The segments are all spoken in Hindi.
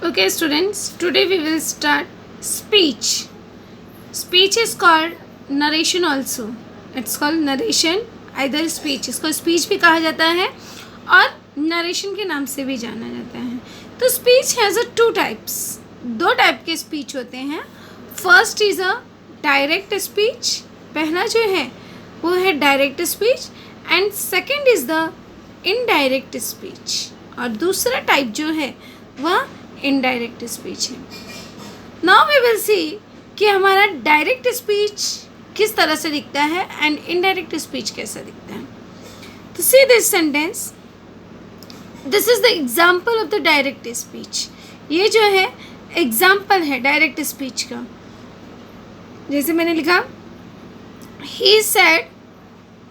Okay, students, today we will start speech. Speech is called narration also. It's called narration, either speech. इसको speech भी कहा जाता है और narration के नाम से भी जाना जाता है. तो speech has a two types. दो टाइप के speech होते हैं. First is a direct speech. पहला जो है वो है direct speech and second is the indirect speech. और दूसरा टाइप जो है वह इनडायरेक्ट स्पीच है. नाउ वी विल सी कि हमारा डायरेक्ट स्पीच किस तरह से दिखता है एंड इनडायरेक्ट स्पीच कैसा दिखता है. तो see this sentence, this is the example of the direct speech. ये जो है एग्जाम्पल है डायरेक्ट स्पीच का. जैसे मैंने लिखा ही सेड,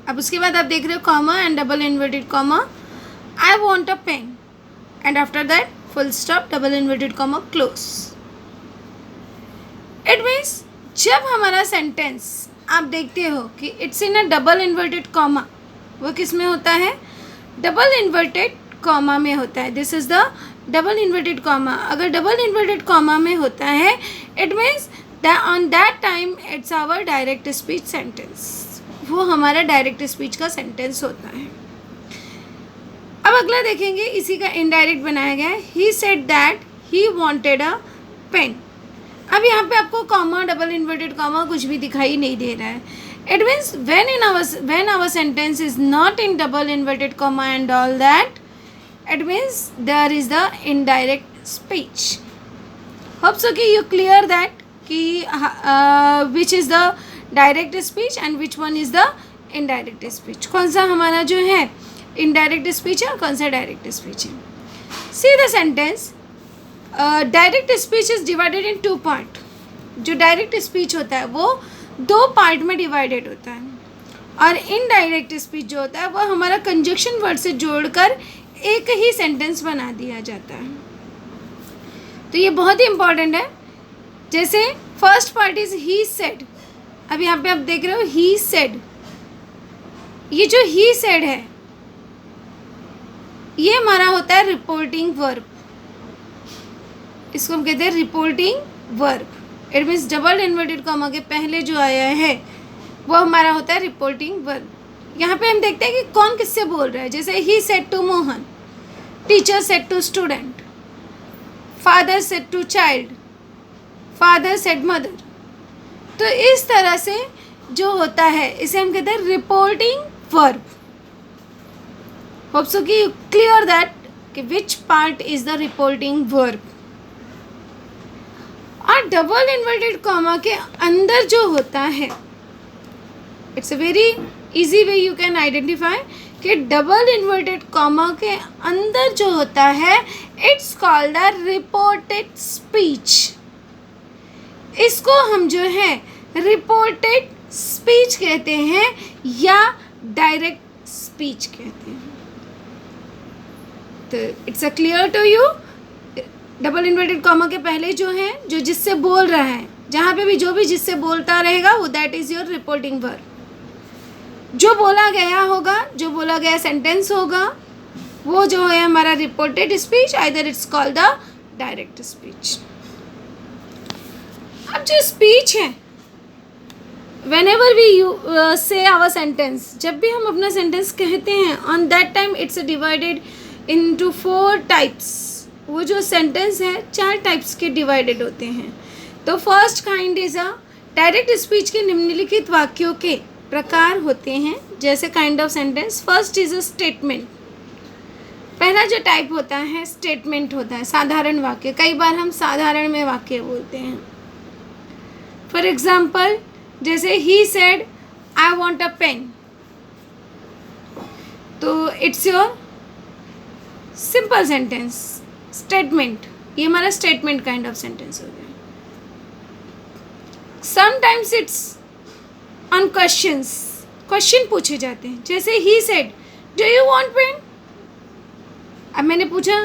अब उसके बाद आप देख रहे हो comma and double inverted comma, I want a pen and after that full stop double inverted comma close. It means जब हमारा सेंटेंस आप देखते हो कि it's in a double inverted comma, वो किस में होता है? डबल इन्वर्टेड कॉमा में होता है. This is the double inverted comma. अगर डबल इन्वर्टेड कॉमा में होता है it means that on that time it's our direct speech sentence. वो हमारा डायरेक्ट स्पीच का सेंटेंस होता है. अब अगला देखेंगे, इसी का इनडायरेक्ट बनाया गया है. He said that he wanted a pen. अब यहाँ पे आपको कॉमा, डबल इन्वर्टेड कॉमा कुछ भी दिखाई नहीं दे रहा है. It means when our sentence is not in double inverted comma and all that, it means there is the indirect speech. Hope so कि यू क्लियर दैट कि which is the direct speech and which one is the indirect speech. कौन सा हमारा जो है इनडायरेक्ट स्पीच है और कौन सा डायरेक्ट स्पीच है. See the sentence, direct speech is divided in two part. जो डायरेक्ट स्पीच होता है वो दो पार्ट में डिवाइडेड होता है और इनडायरेक्ट स्पीच जो होता है वो हमारा कंजक्शन वर्ड से जोड़कर एक ही सेंटेंस बना दिया जाता है. तो ये बहुत ही इंपॉर्टेंट है. जैसे first part is he said. अब यहाँ पे आप देख रहे हो ही सेड. ये जो ही सेड है ये हमारा होता है रिपोर्टिंग वर्ब. इसको हम कहते हैं reporting verb. It means double inverted comma के पहले जो आया है वो हमारा होता है रिपोर्टिंग वर्ब. यहाँ पे हम देखते हैं कि कौन किससे बोल रहा है. जैसे he said to Mohan, teacher said to student, father said to child, father said mother. तो इस तरह से जो होता है इसे हम कहते हैं रिपोर्टिंग वर्ब. होप सो कि यू क्लियर दैट कि which part is the reporting verb. और डबल इन्वर्टेड कॉमा के अंदर जो होता है, it's a very easy way you can identify कि डबल इन्वर्टेड कॉमा के अंदर जो होता है it's called a reported speech. इसको हम जो है रिपोर्टेड स्पीच कहते हैं या डायरेक्ट स्पीच कहते हैं. तो it's a clear to you. Double inverted comma के पहले जो है, जो जिससे बोल रहा है, जहाँ पे भी जो भी जिससे बोलता रहेगा वो that is your reporting verb. जो बोला गया होगा, जो बोला गया सेंटेंस होगा वो जो है हमारा reported speech, either it's called the direct speech. अब जो स्पीच है, whenever we say our sentence, जब भी हम अपना सेंटेंस कहते हैं on that time it's divided into 4 types. वो जो सेंटेंस है 4 टाइप्स के डिवाइडेड होते हैं. तो first kind is a direct speech के निम्नलिखित वाक्यों के प्रकार होते हैं. जैसे kind of sentence, first is a statement. पहला जो टाइप होता है स्टेटमेंट होता है, साधारण वाक्य. कई बार हम साधारण में वाक्य बोलते हैं. फॉर एग्जाम्पल जैसे he said I want a pen, तो it's your simple sentence statement. ये हमारा स्टेटमेंट काइंड ऑफ सेंटेंस हो गया. Sometimes it's on questions. Question पूछे जाते हैं. जैसे he said do you want pen. अब मैंने पूछा,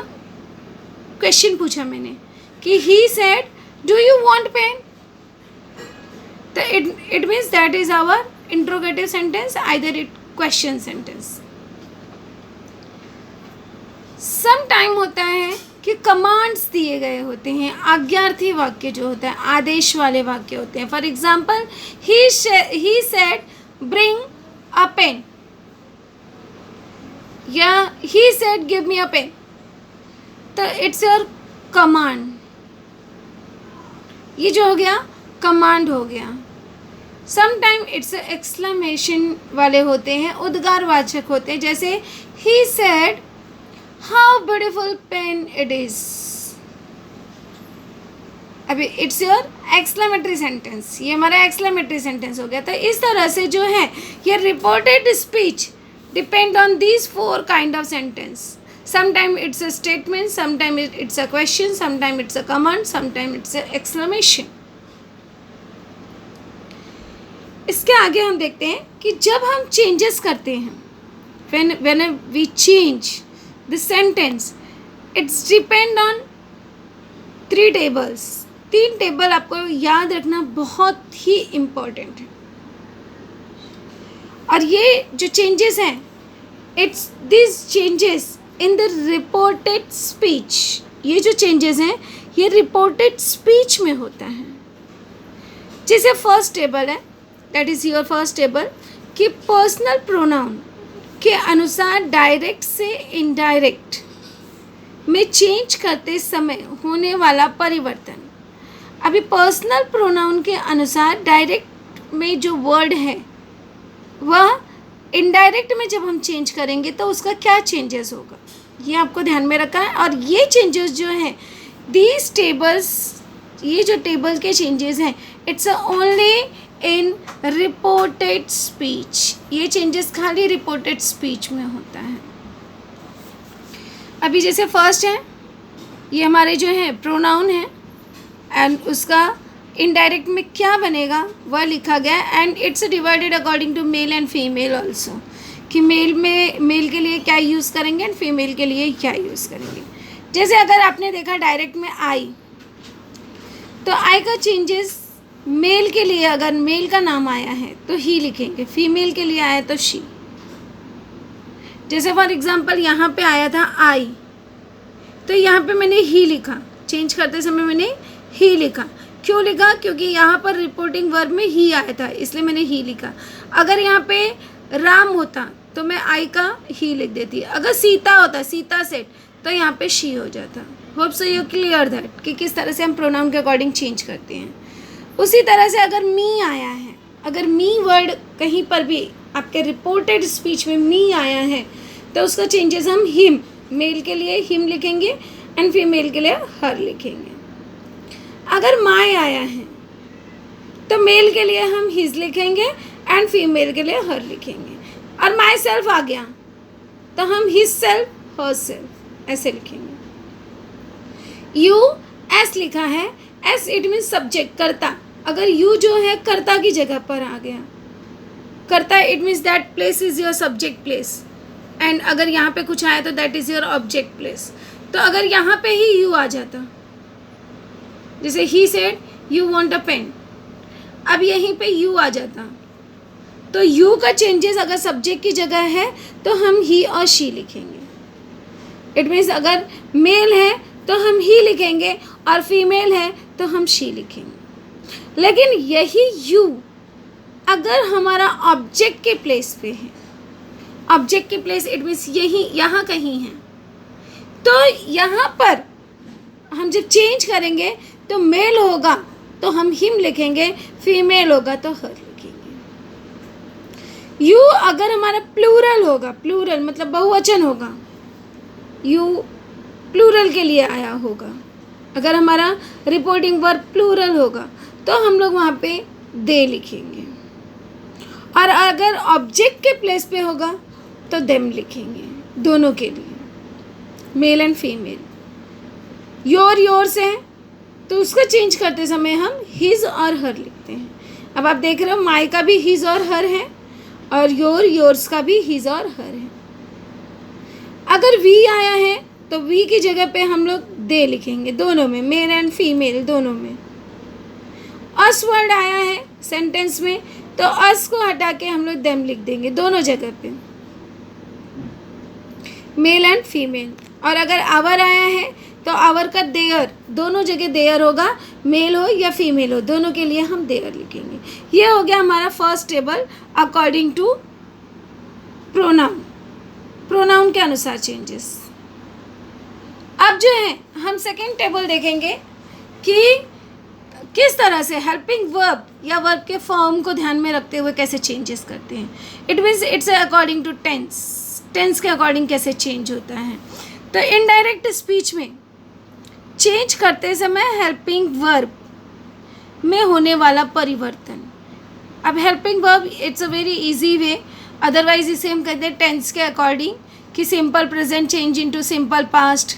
क्वेश्चन पूछा मैंने कि he said do you want pen. तो it means that is our interrogative sentence, either it question sentence. Some time होता है कि कमांड्स दिए गए होते हैं, आज्ञार्थी वाक्य जो होता है, आदेश वाले वाक्य होते हैं. For example, he said bring a pen, या he said give me a pen. तो इट्स योर कमांड. ये जो हो गया कमांड हो गया. समटाइम इट्स एक्सक्लेमेशन वाले होते हैं, उद्गारवाचक होते हैं, जैसे he said how beautiful pen it is. अभी इट्स योर एक्सक्लेमेटरी सेंटेंस, ये हमारा एक्सक्लेमेटरी सेंटेंस हो गया. तो इस तरह से जो है ये reported speech depend on these 4 kind of sentence. Sometime it's a statement, sometime it's a question, sometime it's a command, sometime it's a exclamation. इसके आगे हम देखते हैं कि जब हम चेंजेस करते हैं, when we change the sentence, it's depend on 3 tables. 3 table आपको याद रखना बहुत ही इम्पोर्टेंट है. और ये जो चेंजेस हैं, it's this changes in the reported speech. ये जो चेंजेस हैं ये रिपोर्टेड स्पीच में होता है. जैसे फर्स्ट टेबल है, that is your first table, कि पर्सनल प्रोनाउन के अनुसार डायरेक्ट से इनडायरेक्ट में चेंज करते समय होने वाला परिवर्तन. अभी पर्सनल प्रोनाउन के अनुसार डायरेक्ट में जो वर्ड है वह इनडायरेक्ट में जब हम चेंज करेंगे तो उसका क्या चेंजेस होगा, ये आपको ध्यान में रखना है. और ये चेंजेस जो हैं, दीज टेबल्स, ये जो टेबल के चेंजेस हैं, it's only in reported speech. ये चेंजेस खाली रिपोर्टेड स्पीच में होता है. अभी जैसे फर्स्ट है, ये हमारे जो है प्रोनाउन है, एंड उसका इनडायरेक्ट में क्या बनेगा वह लिखा गया. And it's divided according to male and female also, कि मेल के लिए क्या यूज़ करेंगे एंड फीमेल के लिए क्या यूज़ करेंगे. जैसे अगर आपने देखा डायरेक्ट में आई, तो आई का चेंजेस मेल के लिए, अगर मेल का नाम आया है तो ही लिखेंगे, फीमेल के लिए आया तो शी. जैसे फॉर एग्जांपल यहाँ पे आया था आई, तो यहाँ पे मैंने ही लिखा, चेंज करते समय मैंने ही लिखा. क्यों लिखा? क्योंकि यहाँ पर रिपोर्टिंग वर्ब में ही आया था, इसलिए मैंने ही लिखा. अगर यहाँ पे राम होता तो मैं आई का ही लिख देती. अगर सीता होता, सीता सेट, तो यहाँ पे शी हो जाता. Hope so you clear that कि किस तरह से हम प्रोनाउन के अकॉर्डिंग चेंज करते हैं. उसी तरह से अगर मी आया है, अगर मी वर्ड कहीं पर भी आपके रिपोर्टेड स्पीच में मी आया है, तो उसका चेंजेस हम हिम, मेल के लिए हिम लिखेंगे एंड फीमेल के लिए हर लिखेंगे. अगर माई आया है तो मेल के लिए हम हिज लिखेंगे एंड फीमेल के लिए हर लिखेंगे. और माई सेल्फ आ गया तो हम हिज सेल्फ, हर सेल्फ ऐसे लिखेंगे. यू एस लिखा है, एस इट मीन्स सब्जेक्ट, कर्ता. अगर यू जो है कर्ता की जगह पर आ गया, कर्ता it means that place is your subject place. And अगर यहाँ पे कुछ आया तो that is your object place. तो अगर यहाँ पे ही यू आ जाता, जैसे he said you want a pen, अब यहीं पे यू आ जाता, तो यू का चेंजेस अगर सब्जेक्ट की जगह है तो हम ही और शी लिखेंगे. इट मीन्स अगर मेल है तो हम ही लिखेंगे और फीमेल है तो हम शी लिखेंगे. लेकिन यही यू अगर हमारा ऑब्जेक्ट के प्लेस पे है, ऑब्जेक्ट के प्लेस इट मीन्स यही यहाँ कहीं है, तो यहाँ पर हम जब चेंज करेंगे तो मेल होगा तो हम हिम लिखेंगे, फीमेल होगा तो हर लिखेंगे. यू अगर हमारा प्लूरल होगा, प्लूरल मतलब बहुवचन होगा, यू प्लूरल के लिए आया होगा, अगर हमारा रिपोर्टिंग वर्ब प्लूरल होगा तो हम लोग वहाँ पे दे लिखेंगे. और अगर ऑब्जेक्ट के प्लेस पे होगा तो देम लिखेंगे, दोनों के लिए, mail and female. Your yours है तो उसका चेंज करते समय हम हिज और हर लिखते हैं. अब आप देख रहे हो माई का भी हिज और हर है और योर्स का भी हिज और हर है. अगर वी आया है तो वी की जगह पे हम लोग दे लिखेंगे, दोनों में, मेल एंड फीमेल दोनों में. अस वर्ड आया है सेंटेंस में तो अस को हटा के हम लोग देम लिख देंगे, दोनों जगह पे, मेल एंड फीमेल. और अगर आवर आया है तो आवर का देयर, दोनों जगह देयर होगा, मेल हो या फीमेल हो, दोनों के लिए हम देयर लिखेंगे। ये हो गया हमारा first table according to pronoun, pronoun के अनुसार चेंजेस। अब जो है हम सेकेंड टेबल देखेंगे कि किस तरह से हेल्पिंग वर्ब या वर्ब के फॉर्म को ध्यान में रखते हुए कैसे चेंजेस करते हैं। It means it's according to tense, tense के अकॉर्डिंग कैसे चेंज होता है। तो इनडायरेक्ट स्पीच में चेंज करते समय हेल्पिंग वर्ब में होने वाला परिवर्तन। अब helping verb it's a very easy way, otherwise इसे हम कहते हैं टेंस के अकॉर्डिंग कि simple present change into simple past,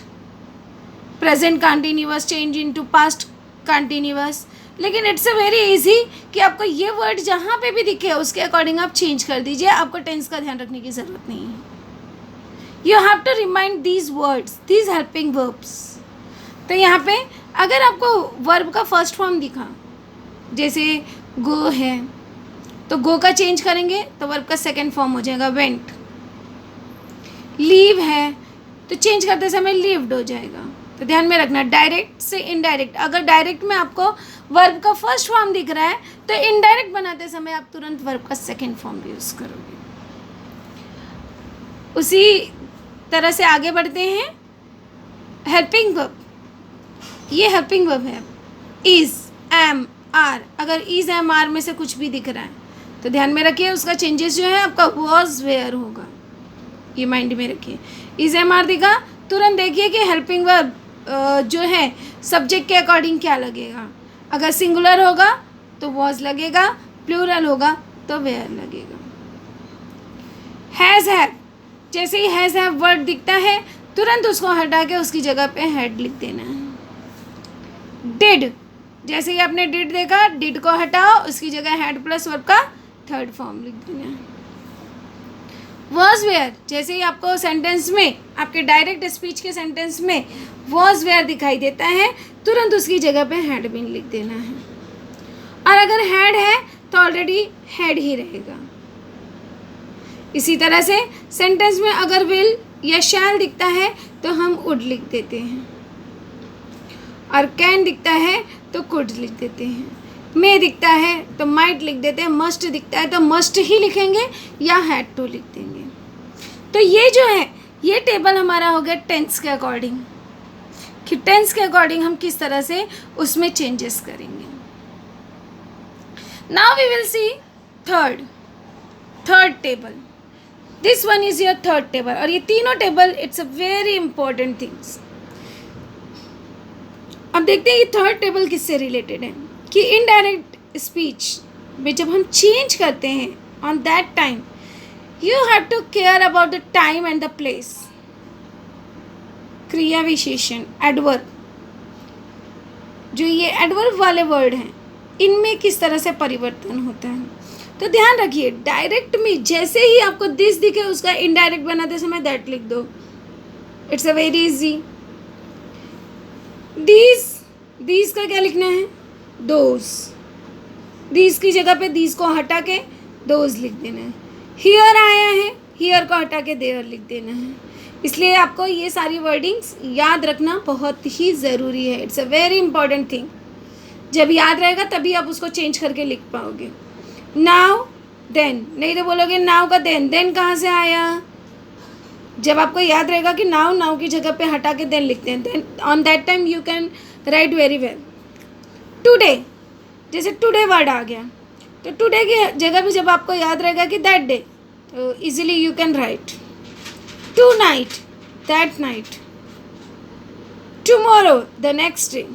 present continuous change into past continuous. लेकिन इट्स अ वेरी इजी कि आपको ये वर्ड जहाँ पे भी दिखे उसके अकॉर्डिंग आप चेंज कर दीजिए, आपको टेंस का ध्यान रखने की ज़रूरत नहीं है। You have to remind these words, these helping verbs. तो यहाँ पे अगर आपको वर्ब का फर्स्ट फॉर्म दिखा, जैसे गो है तो गो का चेंज करेंगे तो वर्ब का सेकेंड फॉर्म हो जाएगा वेंट। लीव है तो चेंज करते समय लिव्ड हो जाएगा। तो ध्यान में रखना, डायरेक्ट से इनडायरेक्ट, अगर डायरेक्ट में आपको वर्ब का फर्स्ट फॉर्म दिख रहा है तो इनडायरेक्ट बनाते समय आप तुरंत वर्ब का सेकेंड फॉर्म भी यूज़ करोगे। उसी तरह से आगे बढ़ते हैं। हेल्पिंग वर्ब, ये हेल्पिंग वर्ब है इज़, एम, आर। अगर इज़, एम, आर में से कुछ भी दिख रहा है तो ध्यान में रखिए उसका चेंजेस जो है आपका वॉज, वेयर होगा, ये माइंड में रखिए। इज़, एम, आर दिखा, तुरंत देखिए कि हेल्पिंग वर्ब जो है सब्जेक्ट के अकॉर्डिंग क्या लगेगा। अगर सिंगुलर होगा तो वॉज लगेगा, प्लूरल होगा तो वेयर लगेगा। हैज़, हैव, जैसे ही हैज़, हैव वर्ड दिखता है तुरंत उसको हटा के उसकी जगह पे हैड लिख देना है। डिड, जैसे ही आपने डिड देखा, डिड को हटाओ, उसकी जगह हैड प्लस वर्ब का थर्ड फॉर्म लिख देना है। वॉज, वेयर, जैसे ही आपको सेंटेंस में, आपके डायरेक्ट स्पीच के सेंटेंस में वॉज, वेयर दिखाई देता है तुरंत उसकी जगह पे हैड बीन लिख देना है। और अगर हैड है तो ऑलरेडी हैड ही रहेगा। इसी तरह से सेंटेंस में अगर विल या शैल दिखता है तो हम वुड लिख देते हैं, और कैन दिखता है तो कुड लिख देते हैं, मे दिखता है तो माइट लिख देते हैं, मस्ट दिखता है तो मस्ट ही लिखेंगे या हैड टू लिख देंगे। तो ये जो है ये टेबल हमारा हो गया टेंस के अकॉर्डिंग, कि टेंस के अकॉर्डिंग हम किस तरह से उसमें चेंजेस करेंगे। Now we will see third table. This one is your third table, और ये तीनों table it's a very important things. अब देखते हैं ये थर्ड टेबल किससे रिलेटेड है, कि इनडायरेक्ट स्पीच में जब हम चेंज करते हैं on that time you have to care about the time and the place. क्रिया विशेषण, एडवर्ब, जो ये एडवर्ब वाले वर्ड हैं इनमें किस तरह से परिवर्तन होता है। तो ध्यान रखिए, डायरेक्ट में जैसे ही आपको दिस दिखे उसका इनडायरेक्ट बनाते समय दैट लिख दो। It's a very easy. These का क्या लिखना है, दोज। दीज की जगह पे दीज को हटा के दोज लिख देना है। हियर आया है, हियर को हटा के देयर लिख देना है। इसलिए आपको ये सारी वर्डिंग्स याद रखना बहुत ही ज़रूरी है। It's a very important thing. जब याद रहेगा तभी आप उसको चेंज करके लिख पाओगे। नाउ देन, नहीं तो बोलोगे नाउ का देन कहाँ से आया। जब आपको याद रहेगा कि नाउ की जगह पे हटा के देन लिखते हैं, then on that time you can write very well. Today, जैसे टुडे वर्ड आ गया तो टुडे की जगह भी जब आपको याद रहेगा कि दैट डे, तो easily you can write. Tonight, that night. Tomorrow, the next day.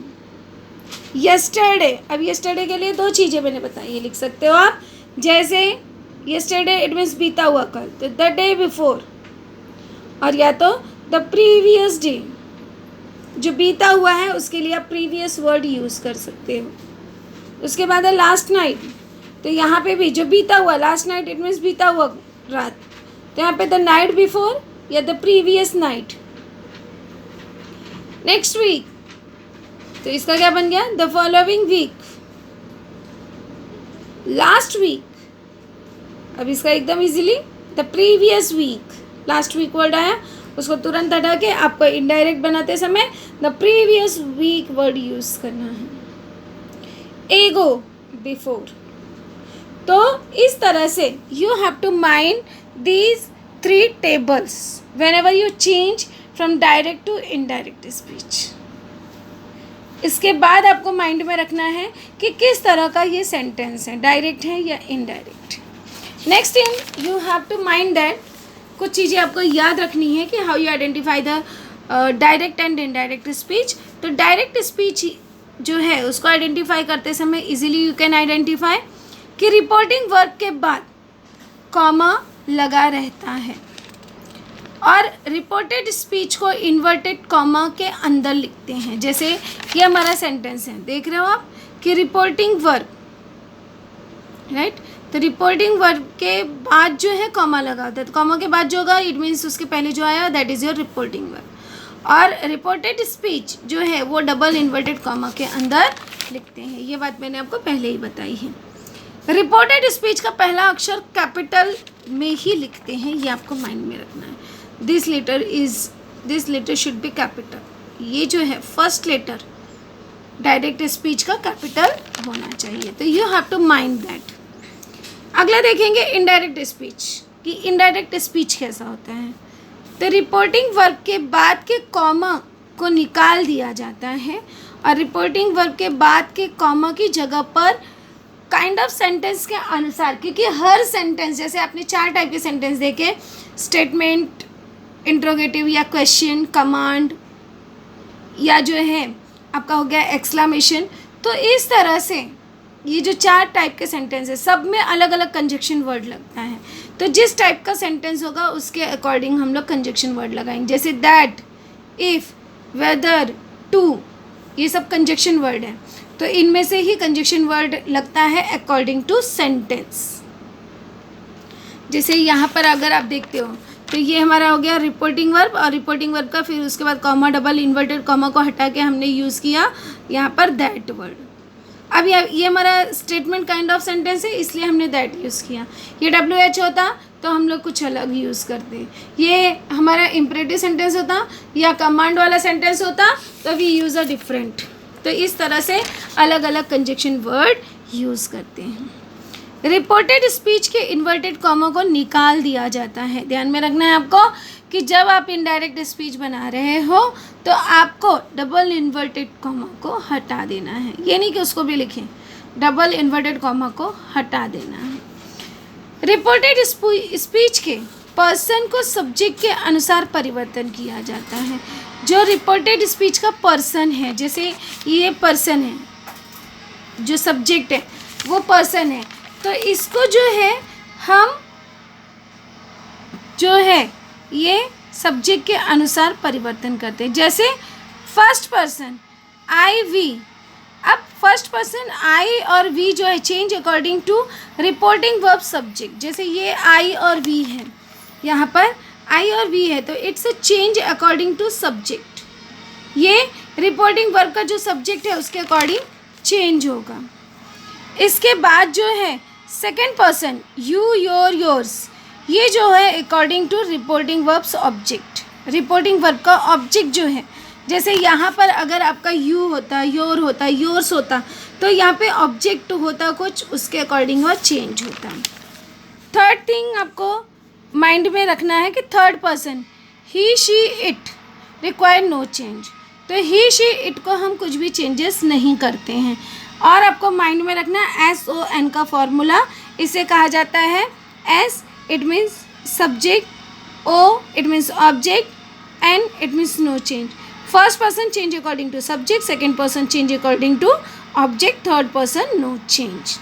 Yesterday, अब यस्टरडे के लिए दो चीज़ें मैंने बताई, ये लिख सकते हो आप। जैसे यस्टरडे इट मीन्स बीता हुआ कल, तो द डे बिफोर, और या तो द प्रीवियस डे, जो बीता हुआ है उसके लिए आप प्रीवियस वर्ड यूज़ कर सकते हो। उसके बाद है लास्ट नाइट, तो यहाँ पे भी जो बीता हुआ, लास्ट नाइट इट मीन्स बीता हुआ रात, तो यहाँ पे द नाइट बिफोर या the previous night. Next week, तो इसका क्या बन गया, the following week. Last week, अब इसका एकदम easily the previous week, last week word आया, उसको तुरंत हटा के आपको इनडायरेक्ट बनाते समय the previous week word use करना है। Ago, before. तो इस तरह से you have to mind these 3 tables whenever you change from direct to indirect speech। इसके बाद आपको माइंड में रखना है कि किस तरह का ये सेंटेंस है, डायरेक्ट है या indirect. Next thing you have to mind that, कुछ चीज़ें आपको याद रखनी है कि how you identify the direct and indirect speech. तो डायरेक्ट स्पीच जो है उसको आइडेंटिफाई करते समय इजीली यू कैन आइडेंटिफाई कि रिपोर्टिंग वर्ब के बाद कॉमा लगा रहता है और रिपोर्टेड स्पीच को इन्वर्टेड कॉमा के अंदर लिखते हैं। जैसे ये हमारा सेंटेंस है, देख रहे हो आप कि रिपोर्टिंग वर्ब, राइट। तो रिपोर्टिंग वर्ब के बाद जो है कॉमा लगा होता है, तो कॉमा के बाद जो होगा इट मीन्स उसके पहले जो आया that is your reporting verb. और रिपोर्टेड स्पीच जो है वो डबल इन्वर्टेड कॉमा के अंदर लिखते हैं। ये बात मैंने आपको पहले ही बताई है। रिपोर्टेड स्पीच का पहला अक्षर कैपिटल में ही लिखते हैं, ये आपको माइंड में रखना है। This letter should be capital. ये जो है फर्स्ट लेटर डायरेक्ट स्पीच का कैपिटल होना चाहिए, तो you have to mind that. अगला देखेंगे इनडायरेक्ट स्पीच, कि इनडायरेक्ट स्पीच कैसा होता है। तो रिपोर्टिंग वर्ब के बाद के कॉमा को निकाल दिया जाता है और रिपोर्टिंग वर्ब के बाद के कॉमा की जगह पर काइंड ऑफ सेंटेंस के अनुसार, क्योंकि हर सेंटेंस, जैसे आपने 4 टाइप के सेंटेंस देखे, स्टेटमेंट, इंट्रोगेटिव या क्वेश्चन, कमांड, या जो है आपका हो गया एक्सक्लेमेशन। तो इस तरह से ये जो 4 टाइप के सेंटेंस है सब में अलग अलग कंजक्शन वर्ड लगता है। तो जिस टाइप का सेंटेंस होगा उसके अकॉर्डिंग हम लोग कंजक्शन वर्ड लगाएंगे। जैसे दैट, इफ़, वेदर, टू, ये सब कंजक्शन वर्ड है। तो इनमें से ही कंजक्शन वर्ड लगता है अकॉर्डिंग टू सेंटेंस। जैसे यहाँ पर अगर आप देखते हो तो ये हमारा हो गया रिपोर्टिंग वर्ब, और रिपोर्टिंग वर्ब का फिर उसके बाद कॉमा, डबल इन्वर्टेड कॉमा को हटा के हमने यूज़ किया यहाँ पर दैट वर्ड। अब ये हमारा स्टेटमेंट काइंड ऑफ सेंटेंस है, इसलिए हमने दैट यूज़ किया। ये WH होता तो हम लोग कुछ अलग यूज़ करते। ये हमारा इम्परेटिव सेंटेंस होता या कमांड वाला सेंटेंस होता तो वी यूज़ अ डिफरेंट। तो इस तरह से अलग अलग कंजक्शन वर्ड यूज़ करते हैं। रिपोर्टेड स्पीच के इन्वर्टेड कॉमा को निकाल दिया जाता है। ध्यान में रखना है आपको कि जब आप इनडायरेक्ट स्पीच बना रहे हो तो आपको डबल इन्वर्टेड कॉमा को हटा देना है। ये नहीं कि उसको भी लिखें, डबल इन्वर्टेड कॉमा को हटा देना है। रिपोर्टेड स्पीच के पर्सन को सब्जेक्ट के अनुसार परिवर्तन किया जाता है। जो रिपोर्टेड स्पीच का पर्सन है, जैसे ये पर्सन है, जो सब्जेक्ट है वो पर्सन है, तो इसको जो है हम जो है ये सब्जेक्ट के अनुसार परिवर्तन करते हैं। जैसे फर्स्ट पर्सन आई, वी। अब फर्स्ट पर्सन आई और वी जो है change according to reporting verb subject. जैसे ये आई और वी है, यहाँ पर आई और वी है, तो it's a change according to subject. ये रिपोर्टिंग वर्ब का जो सब्जेक्ट है उसके अकॉर्डिंग चेंज होगा। इसके बाद जो है second person you, your, yours, ये जो है according to reporting verbs object. Reporting verb का ऑब्जेक्ट जो है, जैसे यहाँ पर अगर आपका यू होता, योर होता, योर्स होता, तो यहाँ पे ऑब्जेक्ट होता कुछ, उसके अकॉर्डिंग वह चेंज होता। थर्ड थिंग आपको माइंड में रखना है कि third person he, she, it require no change. तो ही, शी, इट को हम कुछ भी चेंजेस नहीं करते हैं। और आपको माइंड में रखना है SON का फॉर्मूला, इसे कहा जाता है S it means subject, O it means object, N it means no change. First person change according to subject, second person change according to object, third person no change.